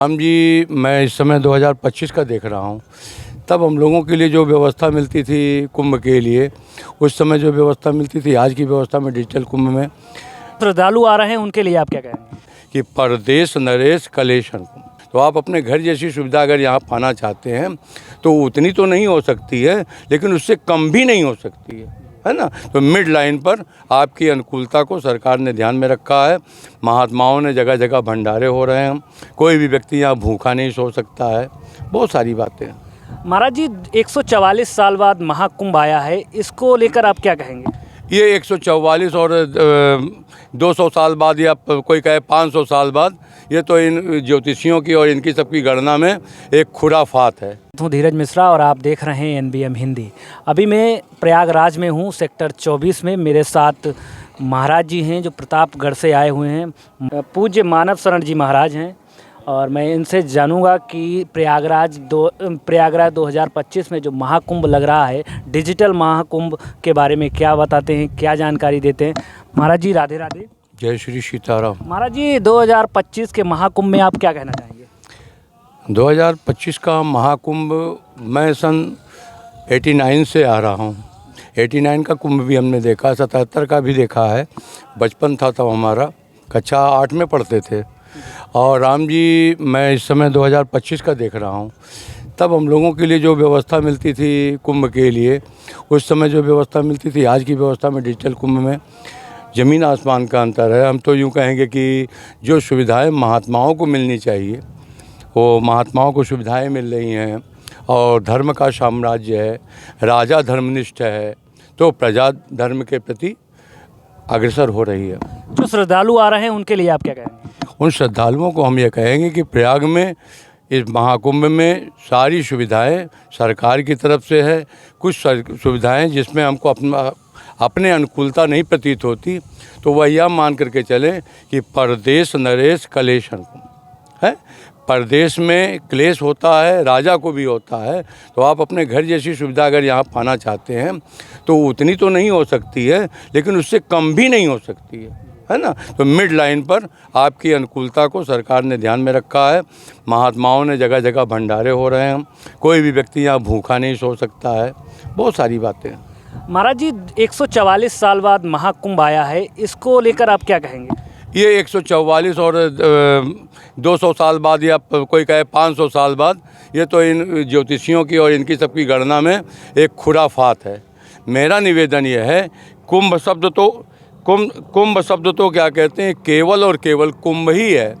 राम जी, मैं इस समय 2025 का देख रहा हूँ। तब हम लोगों के लिए जो व्यवस्था मिलती थी कुंभ के लिए, उस समय जो व्यवस्था मिलती थी आज की व्यवस्था में डिजिटल कुंभ में, श्रद्धालु आ रहे हैं उनके लिए आप क्या कहेंगे? कि परदेश नरेश कलेशन कुंभ। तो आप अपने घर जैसी सुविधा अगर यहाँ पाना चाहते हैं तो उतनी तो नहीं हो सकती है, लेकिन उससे कम भी नहीं हो सकती है ना। तो मिड लाइन पर आपकी अनुकूलता को सरकार ने ध्यान में रखा है। महात्माओं ने जगह जगह भंडारे हो रहे हैं, कोई भी व्यक्ति यहाँ भूखा नहीं सो सकता है, बहुत सारी बातें हैं। महाराज जी, 144 साल बाद महाकुंभ आया है, इसको लेकर आप क्या कहेंगे? ये 144 और 200 साल बाद या कोई कहे 500 साल बाद, ये तो इन ज्योतिषियों की और इनकी सबकी गणना में एक खुराफात है। हूँ धीरज मिश्रा और आप देख रहे हैं एनबीएम हिंदी। अभी मैं प्रयागराज में हूँ, सेक्टर 24 में। मेरे साथ महाराज जी हैं जो प्रतापगढ़ से आए हुए हैं। पूज्य मानव शरण जी महाराज हैं और मैं इनसे जानूंगा कि प्रयागराज 2025 में जो महाकुंभ लग रहा है, डिजिटल महाकुंभ के बारे में क्या बताते हैं, क्या जानकारी देते हैं। महाराज जी राधे राधे। जय श्री सीताराम। महाराज जी, 2025 के महाकुंभ में आप क्या कहना चाहेंगे? 2025 का महाकुंभ, मैं सन 89 से आ रहा हूँ। 89 का कुंभ भी हमने देखा, 77 का भी देखा है। बचपन था तब हमारा, कक्षा 8 में पढ़ते थे। और राम जी, मैं इस समय 2025 का देख रहा हूँ। तब हम लोगों के लिए जो व्यवस्था मिलती थी कुंभ के लिए, उस समय जो व्यवस्था मिलती थी आज की व्यवस्था में डिजिटल कुंभ में ज़मीन आसमान का अंतर है। हम तो यूँ कहेंगे कि जो सुविधाएं महात्माओं को मिलनी चाहिए वो महात्माओं को सुविधाएं मिल रही हैं, और धर्म का साम्राज्य है, राजा धर्मनिष्ठ है, तो प्रजा धर्म के प्रति अग्रसर हो रही है। जो श्रद्धालु आ रहे हैं उनके लिए आप क्या कहेंगे? उन श्रद्धालुओं को हम ये कहेंगे कि प्रयाग में इस महाकुंभ में सारी सुविधाएं सरकार की तरफ से है। कुछ सुविधाएं जिसमें हमको अपने अनुकूलता नहीं प्रतीत होती, तो वह यह मान करके चलें कि परदेश नरेश कलेशन कुंभ है। परदेश में क्लेश होता है, राजा को भी होता है। तो आप अपने घर जैसी सुविधा अगर यहाँ पाना चाहते हैं तो उतनी तो नहीं हो सकती है, लेकिन उससे कम भी नहीं हो सकती है ना। तो मिड लाइन पर आपकी अनुकूलता को सरकार ने ध्यान में रखा है। महात्माओं ने जगह जगह भंडारे हो रहे हैं, कोई भी व्यक्ति यहाँ भूखा नहीं सो सकता है, बहुत सारी बातें हैं। महाराज जी, 144 साल बाद महाकुंभ आया है, इसको लेकर आप क्या कहेंगे? ये 144 और 200 साल बाद या कोई कहे 500 साल बाद, ये तो इन ज्योतिषियों की और इनकी सबकी गणना में एक खुराफात है। मेरा निवेदन ये है, कुंभ शब्द तो क्या कहते हैं, केवल और केवल कुंभ ही है।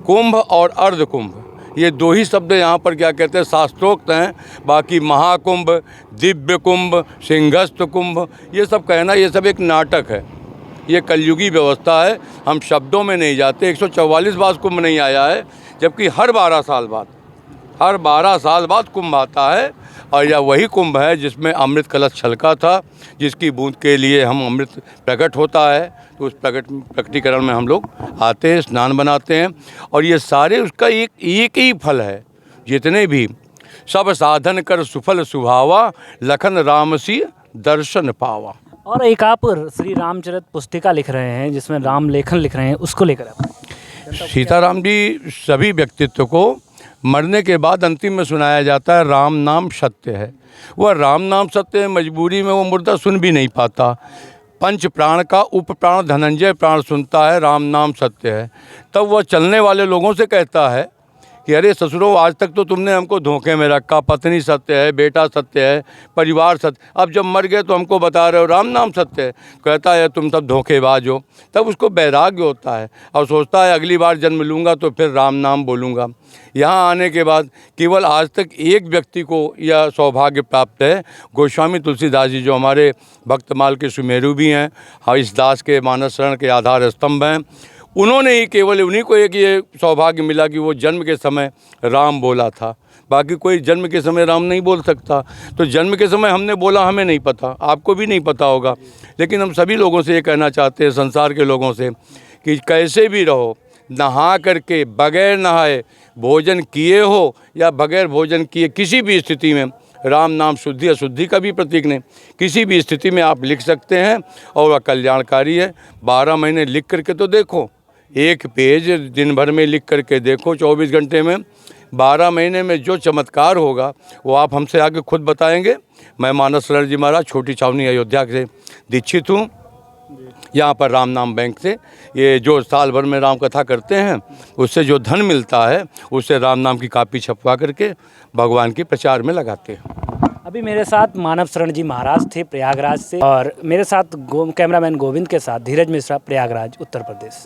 कुंभ और अर्ध कुंभ, ये दो ही शब्द यहाँ पर क्या कहते हैं, शास्त्रोक्त हैं। बाकी महाकुंभ, दिव्य कुंभ, सिंहस्थ कुंभ, ये सब कहना, ये सब एक नाटक है। ये कलयुगी व्यवस्था है, हम शब्दों में नहीं जाते। 144 बार कुंभ नहीं आया है, जबकि हर 12 साल बाद कुंभ आता है। और यह वही कुंभ है जिसमें अमृत कलश छलका था, जिसकी बूंद के लिए हम अमृत प्रकट होता है। तो उस प्रकटीकरण में हम लोग आते हैं, स्नान बनाते हैं, और ये सारे उसका एक ही फल है। जितने भी सब साधन कर सुफल सुभावा, लखन रामसी दर्शन पावा। और एक आप श्री रामचरित पुस्तिका लिख रहे हैं जिसमें राम लेखन लिख रहे हैं, उसको लेकर आप? सीताराम जी सभी व्यक्तित्व को मरने के बाद अंतिम में सुनाया जाता है, राम नाम सत्य है। वह राम नाम सत्य है, मजबूरी में वो मुर्दा सुन भी नहीं पाता। पंच प्राण का उप प्राण धनंजय प्राण सुनता है, राम नाम सत्य है। तब वह चलने वाले लोगों से कहता है कि अरे ससुरो, आज तक तो तुमने हमको धोखे में रखा। पत्नी सत्य है, बेटा सत्य है, परिवार सत्य, अब जब मर गए तो हमको बता रहे हो राम नाम सत्य है। कहता है तुम सब धोखेबाज हो। तब उसको वैराग्य होता है और सोचता है अगली बार जन्म लूँगा तो फिर राम नाम बोलूँगा। यहाँ आने के बाद केवल आज तक एक व्यक्ति को यह सौभाग्य प्राप्त है, गोस्वामी तुलसीदास जी, जो हमारे भक्तमाल के सुमेरु भी हैं और इस दास के मानस शरण के आधार स्तंभ हैं। उन्होंने ही, केवल उन्हीं को एक ये सौभाग्य मिला कि वो जन्म के समय राम बोला था। बाकी कोई जन्म के समय राम नहीं बोल सकता। तो जन्म के समय हमने बोला, हमें नहीं पता, आपको भी नहीं पता होगा। लेकिन हम सभी लोगों से ये कहना चाहते हैं, संसार के लोगों से, कि कैसे भी रहो, नहा करके बगैर नहाए भोजन किए हो या बगैर भोजन किए, किसी भी स्थिति में राम नाम शुद्धि अशुद्धि का भी प्रतीक नहीं, किसी भी स्थिति में आप लिख सकते हैं और वह कल्याणकारी है। 12 महीने लिख करके तो देखो, एक पेज दिन भर में लिख करके देखो, 24 घंटे में 12 महीने में जो चमत्कार होगा वो आप हमसे आगे खुद बताएंगे। मैं मानव शरण जी महाराज, छोटी छावनी अयोध्या से दीक्षित हूँ। यहाँ पर राम नाम बैंक से ये जो साल भर में राम कथा करते हैं, उससे जो धन मिलता है उससे राम नाम की कापी छपवा करके भगवान के प्रचार में लगाते हैं। अभी मेरे साथ मानव शरण जी महाराज थे प्रयागराज से, और मेरे साथ कैमरामैन गोविंद के साथ धीरज मिश्रा, प्रयागराज, उत्तर प्रदेश।